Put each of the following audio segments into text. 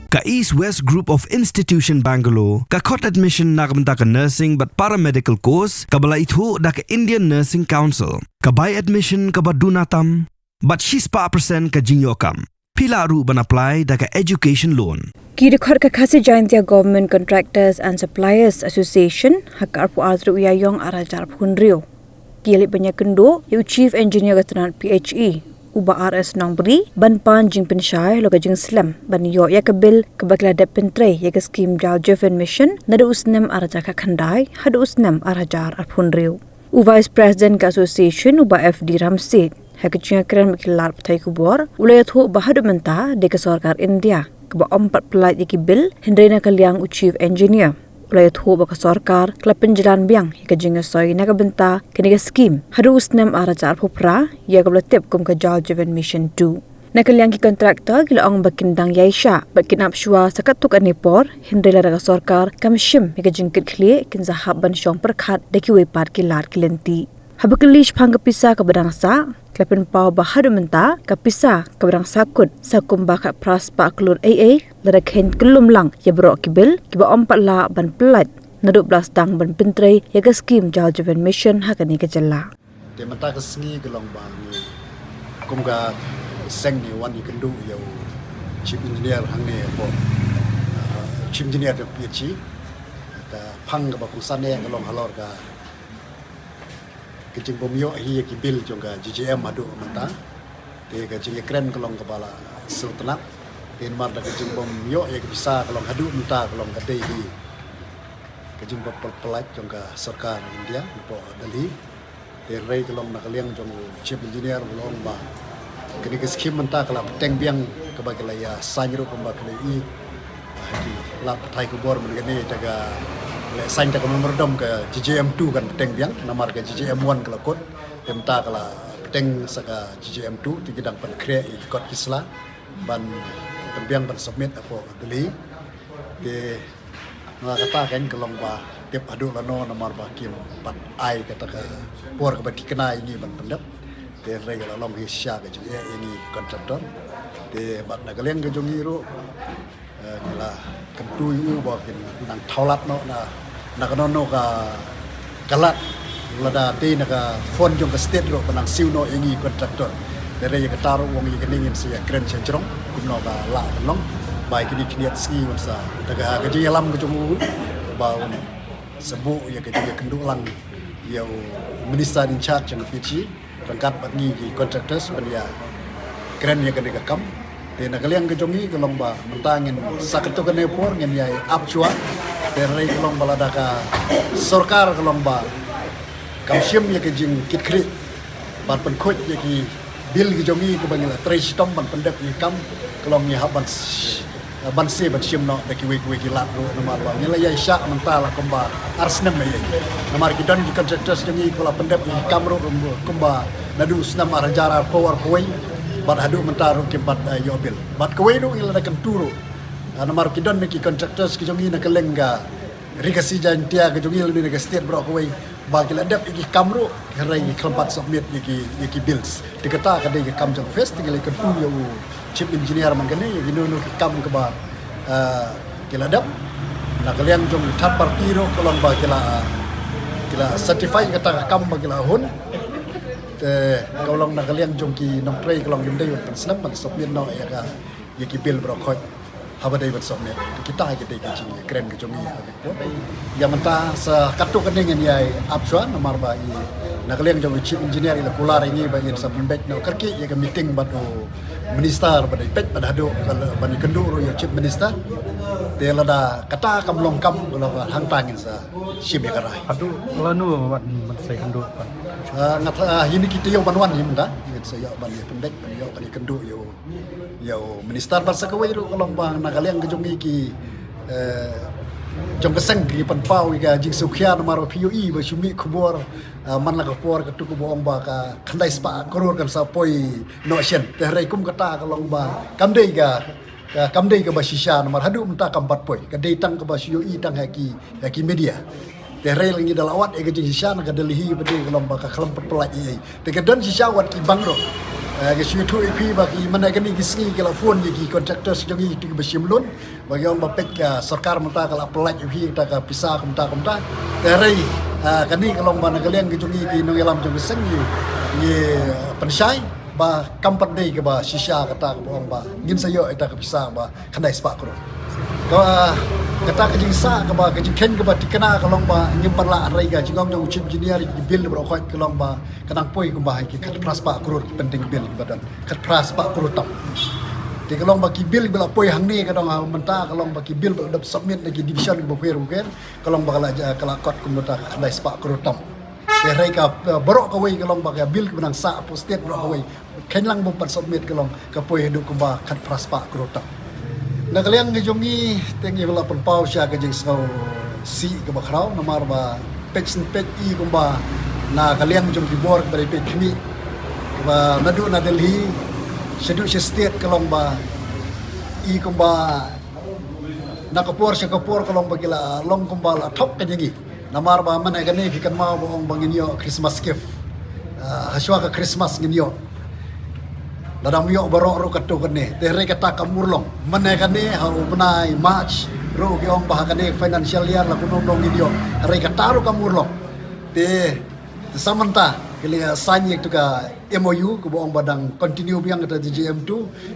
Ka East West Group of Institution Bangalore, ka court admission na kabanta ka nursing but paramedical course, kabala itu da ka Indian Nursing Council. Ka by admission ka ba dunatam, but 6% ka jinyokam. Pila ru ban apply da ka education loan. Kirikhor ka khasi Jaintia Government Contractors and Suppliers Association, hakar pu azru uyayong arajar punrio. Kili banyak kendo, yu Chief Engineer Gatanan PHE. Uba RS Nongbri, ban pan jing pensyai loga jing slam, ban yo ya kebil kebakla dep pentre ya ke skim jal Jeven Mission, nada usnem araja ka khandai, hada usnem arajar arpunriu. U Vice President ka Association Uba FD Ramsid, hakichinga keren mikilar patai kubor, ulayat ho bahadu menta deka sarkar India, keba 4 pelat ya bil, hendrena kaliang u Chief Engineer. Ulayat ho baka sarkar klapen jalan biang hika jinga soy naga benta keniga skim hadu usnem arajar popra ya kabla tip kum ka Jal Jeven Mission 2 nakaliang ki kontraktor gila ang bakindang yaisha bakin apshua sakat tuk anipor hindela daga sarkar kamshim hika jingkit khli kin zahab ban shong perkhat deki wepat ki lar kilenti habakalish phang kapisa ka badangsa klapen pau bahadu menta kapisa ka badang sakut sakum baka pras pa klur AA lada khen kelum lang ya bro kibil kiba 4 la ban pelat nadu blas dang ban pentre ya ka skim Jal Jeven Mission hakani ka jalla te mata ka sngi gelong bang ni kum ga seng ni wan ni kendu yo chief engineer hang ne bo chief engineer de PhD ka phang ga ba kusan ne gelong halor ga kecing bomyo hi ki bil jongga GGM adu menta te ga jing kren gelong kepala sultanat ten mar da kecing bomyo ya bisa gelong hadu menta gelong ka dei hi kecing pelat jongga sarkar India bo Delhi te rei gelong nak liang jong chief engineer gelong ba kini ke skim menta kala teng biang ke bagi la ya sanyro pemba kali i di la thai ko bor men gane daga le sain ta memordom ke GGM2 kan teng biang namar ke GGM1 kala kot temta kala teng saka GGM2 ti gidang pan kre i kot isla ban tembiang ban submit apo Delhi de na kata kan kelong ba tip adu lano namar ba kim pat ai kata ka por ke bati kena ini ban pendap te regala long hisya ke jadi ini kontraktor te bat nagaleng ke jongiru nyala kentu yu ba kin nang thaulat no na kanono ka kalat lada te na ka fon jong ka state ro panang siu no ini kontraktor te re ka taru wong yi keningin sia kren cenjrong kumno ka la long bai kini kiniat ski wansa daga gaji alam ke jongu ba sebu ya ke kendu lang yo minister in charge ng PG rangkat bagi contractors belia keren ya kene kam te nakaliang ke jongi kelong ba mentangin sakatu kene por ngen yai apchua te rei kelong balada ka sarkar kelong ba kamshim ya ke jing kitkri ban pen khoj ya ki bil ke jongi ke bangila tresh tom ban pendep ni kam kelong ya haban ban se ban shim no de ki we ki lat ro namar ba nyala yai sha mentala komba arsnem me namar ki don ki contractors jongi kala pendep ni kam ro komba nadu snam arjara power koi bat hadu mentaru kimpat yobil bat koi ru ila kan turu namar kidon ki contractors ki jongi na kelenga rigasi jantia ki jongi ni ke state bro koi ba ki ladap ki kamru rai ki klempat submit ki bills dikata ka de ki kam jong fest ki le kan tu yo chief engineer mangane ki no ki kam ke ba ki ladap na kalian jong third party ro kolon ba kila certify kata kam ba kila hun kalau nak kalian jongki nom tray kalau yang day ban snap ban submit no ya ka ya ki bill bro khoi haba day ban submit kita ke day ki keren ke jongi ya menta sa katu keningen ya apswa nomor ba i nak kalian jong chief engineer ila kular ini ba in sabun back no kerki ya ke meeting batu minister pada pet pada hadu ban kendu ro ya chief minister dia lada kata kam long kam kalau hang tangin sa ship ya karai aduh lanu ban sai kendu ngat ini kita yo banwan ni menda ngat saya ban ya pendek ban yo ban kendu yo minister bahasa kawai ro kolong bang nakaliang kejongi ki jong keseng ki pan pau ga jing sukhian maro PUE ba shumi khubor man la kapor ka tuku bong ba ka khandai spa koror kan sa poi no shen te rai kum kata kolong ba kamdei ga kamdei ka ba shisha nomor hadu menta kampat poi ka dei tang ka ba PUE tang haki media te rai langi dalawat e ga jing shisha na ka Delhi bade kolong ba ka khlem pelai te ka don shisha wat ki bang ro cái chuyện thôi khi bagi mana cái này cái sini kalau phone jadi kontraktor sejauh itu besim lun bagi orang bapet ke sarkar mentah kalau pelaj khi kita ke pisah kemta dari cái này kalau mana kalian gitu ni nong alam jong seng ni pensai ba company ke ba shisha kata ke orang ba ngin sayo kita ke pisah ba kandai sepak kro kata kejing sa ke ba kejing ken ke ba dikena kalau ba nyimpan la rai ga jingong jong chip engineer bil bro khoi kalau ba kadang poi ke ba ki kat pras pak krut penting bil badan kat pras pak krut tam di kalau ba ki bil bela poi hang ni kadang mentah kalau ba ki bil dap submit lagi division ke bukan kalau ba kala kot kumota kandai sepak krut tam de rai ka borok ka wei kalau ba ka bil benang sa posted borok ka wei ken lang bo submit kalau ka poi hidup ku ba kat pras pak krut tam nak kalian ngejongi tengi bela penpau sya ke jeng sau si ke bakrau namar ba page i kumba na kalian jom dibor ke page kini ba nadu na Delhi sedu state kalong ba i kumba na kapor kalong ba gila long kumba la top ke jengi namar ba mana gane fikan ma bong bangin yo Christmas gift haswa ka Christmas ngin yo Ladang miyok barok ro kato kene tere kata kamurlong mane kane hau benai March ro ki ong bah kane financial year la kuno nong video re kata ro kamurlong te samanta kelia sanye tu ka MOU ku bong badang continue biang kata JJM2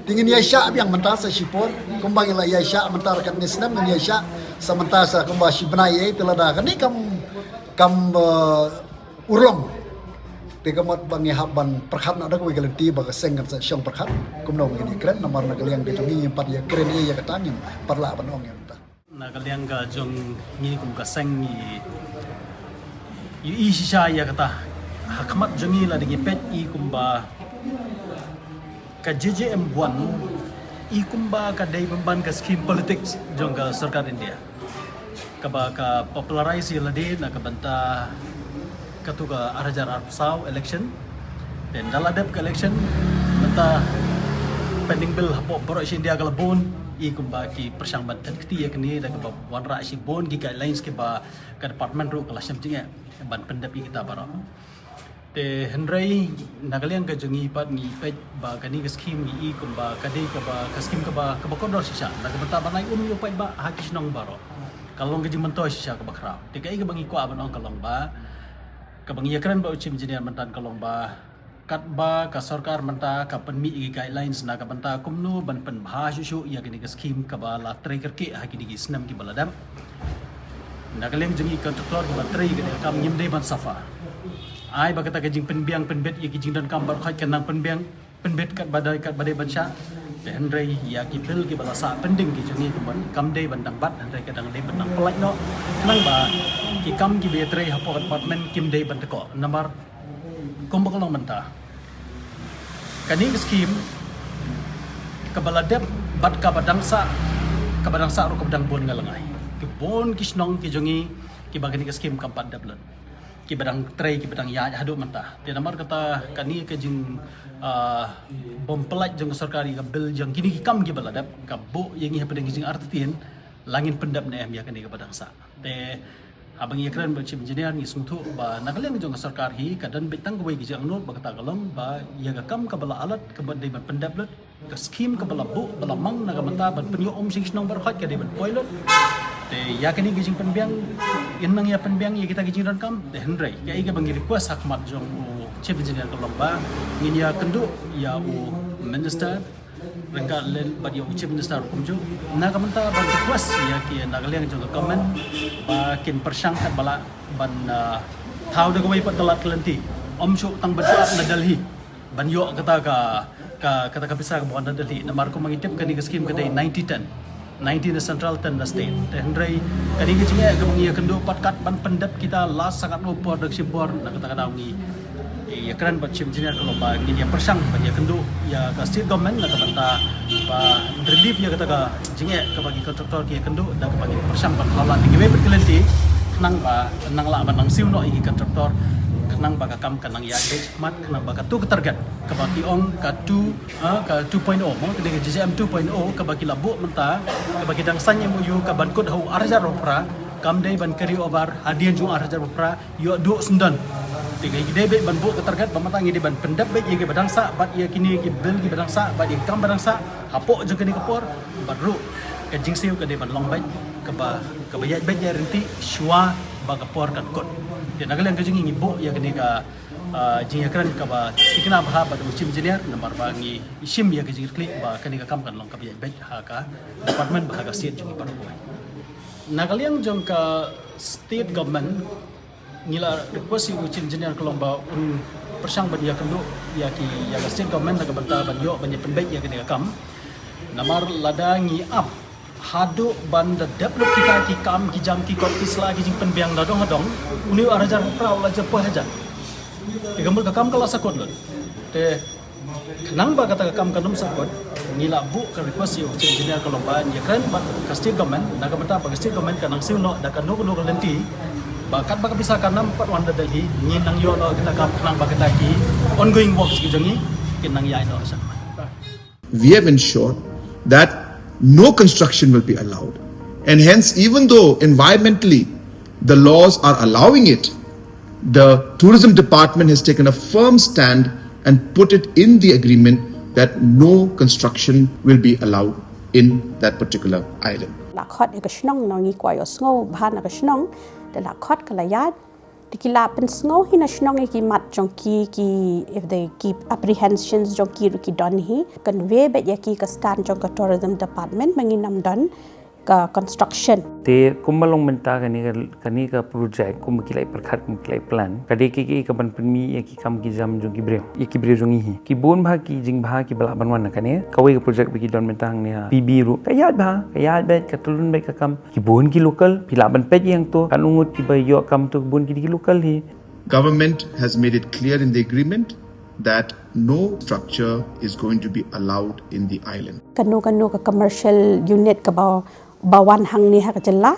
tingin ya sya biang mentah sa sipor kumbang ila ya sya mentar kat nisnam ya sya samanta sa kumbah si benai e telada kane kam urlong Tegamat bangi haban perkhat nak ada kau galanti baga sengkan sa syong perkhat kumno ngini keren namar na kaliang ditungi empat ya keren ya katangin parla ban ong ta na kaliang ga jong ni kum ka seng ni yu i shisha ya kata hakmat jongi la digi pet i kumba ka JJM1 i kumba ka dai ban ka scheme politics jong ka sarkar India ka ba ka popularize la de na ka banta katuga arajar arpsau election dan daladep ke election menta pending bill hapo borok India galabon i kumba ki persang ban dan keti yakni da ka wan ra si bon ki guidelines ke ba ka department ru kala syam jinga ban pendapi kita baro te henrei nagaliang ka jungi pat ni pet ba kani ka scheme i kumba ka de ka ba ka scheme ka ba kodor sisa na ka benta banai yo pet ba hakis nong baro kalong ka jimanto sisa ka bakra te kai ka bangi ko aban ong kalong ba kabang iya keren ba uchim engineer mentan kalong ba kat ba ka sarkar menta ka penmi igi guidelines na ka banta kumno ban pen bahashu ya gini ka scheme ka ba la trigger ki ha gini snam ki baladam na kalem jungi kontraktor ka batri gini kam nyimde ban safa ai ba kata ka jing penbiang penbet ya ki jing dan kam bar khait kanang penbiang penbet kat badai bansha dan rei ya ki bil ki bala sa pending ki jungi kam dei bandang bat dan rei kadang dei bandang pelaj no nang ba ki kam ki betre hapo department kim dei bantako namar kumbak long menta kani scheme kabaladep bat ka badang sa ro ka badang bon ngalangai ki bon kisnong ki jungi ki bagani scheme kampat dablan ki badang tray ki badang ya hadu menta dia namar kata kani ke jing bom pelaj jong sarkari ka bil jang kini ki kam ki baladep ka bo yang hi pedang jing artin langin pendap na em ya kani ka badang sa te abang iya keren ba chief engineer ni sungtu ba nakaleng jong sarkar hi kadan bitang gawai gi jang no ba kata kalong ba ya ga kam ka bala alat ka ba dei ban pendap lut ka scheme ka bala bu bala mang na ka manta ban penyo sing nong bar khat ka dei ban poilot te ya kani gi jing penbiang inang ya penbiang ya kita gi jing kam te henrei ya iga bang request hakmat jong chief engineer kalong ba ngin ya kendu ya minister rengka len badi chief minister kumju na kamanta ban request ya ki nagaleng jong comment ba kin persang kat bala ban thau de gawai pat dalat lenti omshu tang badwa na Delhi ban yo kata ka bisa ka buan na Delhi na marko mangitip kani ka scheme kadai 90 na central 10 na state henrei kani ki jinga ka mangiya kendo pat kat ban pendap kita last sangat no production bor na kata ngi ya keren ba chief engineer kalau ba ngin ya persang ba ya kendo ya ka state government na ka banta ba relief ya kata ka jinga ka bagi kontraktor ki kendo da ka bagi persang ba lala ni gewe berkelenti nang ba nang la ban nang siu no igi kontraktor nang ba ka kam kanang ya de mat nang ba ka tu target ka bagi ong ka 2.0 mo ka JJM 2.0 ka bagi labu menta ka bagi dang sanye mo yu ka ban kod hau arjar opera kam dei ban carry over hadian jung arjar opera yo do sendan Tiga debit ban bu ketarget pematang ini ban pendebit ia badang sa bat ia kini ki bil ki badang sa bat ia kam badang sa hapok je kini kepor baru ke jingsiu ke de ban long bai ke bayat bai ya rinti shua ba kepor kan kot. Dia nak yang ke jingi ibu ia kini ka jingi kran ka ba ikna bah ba ucim engineer nomor bangi isim ia ke jingi klik ba kini ka kam kan long ka bayat bai ha ka department bah ka siat jingi paru boy. Nakaliang jong ka state government nila request si ucim engineer kelomba persang ban ya kendo ya ki ya state government ka banta ban yo ban penbaik ya kini kam namar lada ngi up hadu ban da develop kita ki kam ki jam ki kop isla ki jing penbiang da dong hadong uni arajar prau la jepo haja ki gamul ka kam kala sakot lo te kenang ba kata ka kam kanum sakot nila bu ka request si ucim engineer kelomba ya kan ban ka state government na ka banta ba state government kanang siuno da kan no ka lenti bakat baka bisa kanam pat wanda Delhi ni nang yo no kita kam kanang baka taki ongoing works ki jongi kinang yai no sa. We have ensured that no construction will be allowed, and hence even though environmentally the laws are allowing it, the tourism department has taken a firm stand and put it in the agreement that no construction will be allowed in that particular island. La khot e ka shnong no ngi kwa yo sngo bhan ka shnong de la khot ka la yat de ki la pen sngo hi na shnong e ki mat jong ki if they keep apprehensions jong ki don hi kan we bet ya ki ka stand jong ka tourism department mangi nam don ka construction te kumalong menta kani ka project kum kilai perkhat kum kilai plan kade ki ka ban penmi ki kam ki jam jong ki breu jong hi ki bon bha ki jing bha ki bala banwan kane kawai ka project bi ki don menta hang ne pb ru kayat bet ka tulun bet ka kam ki bon ki local pila ban pet yang to kan ungut ki ba yo kam to bon ki local hi. Government has made it clear in the agreement that no structure is going to be allowed in the island. Kanu ka commercial unit ka bawan hang ni ha ka jalla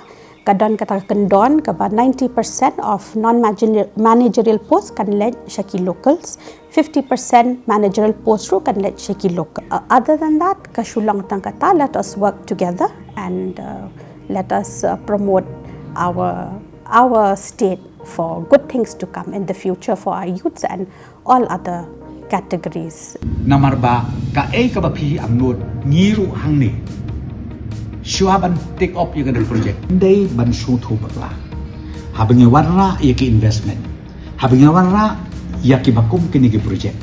kadon kata kendon ka ba 90% of non managerial posts kan led shaki locals 50% managerial posts ru kan led shaki local. Other than that ka shulang tang kata let us work together and let us promote our state for good things to come in the future for our youths and all other categories. Namar ba ka ka ba phi ang not ngiru hang ni Shua ban take up yung ganun project. Hindi ban shoot ho bakla. Habang yung warra, yung investment. Habang yung warra, yung bakum kinigi project.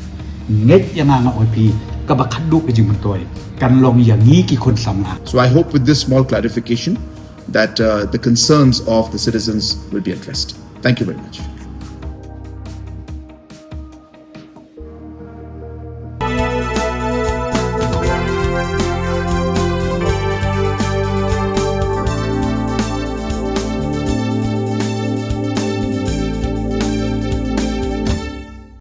Nget yung nga opi, kabakado ka jing mantoy. Kanlong yung ngiki konsam nga. So I hope with this small clarification that the concerns of the citizens will be addressed. Thank you very much.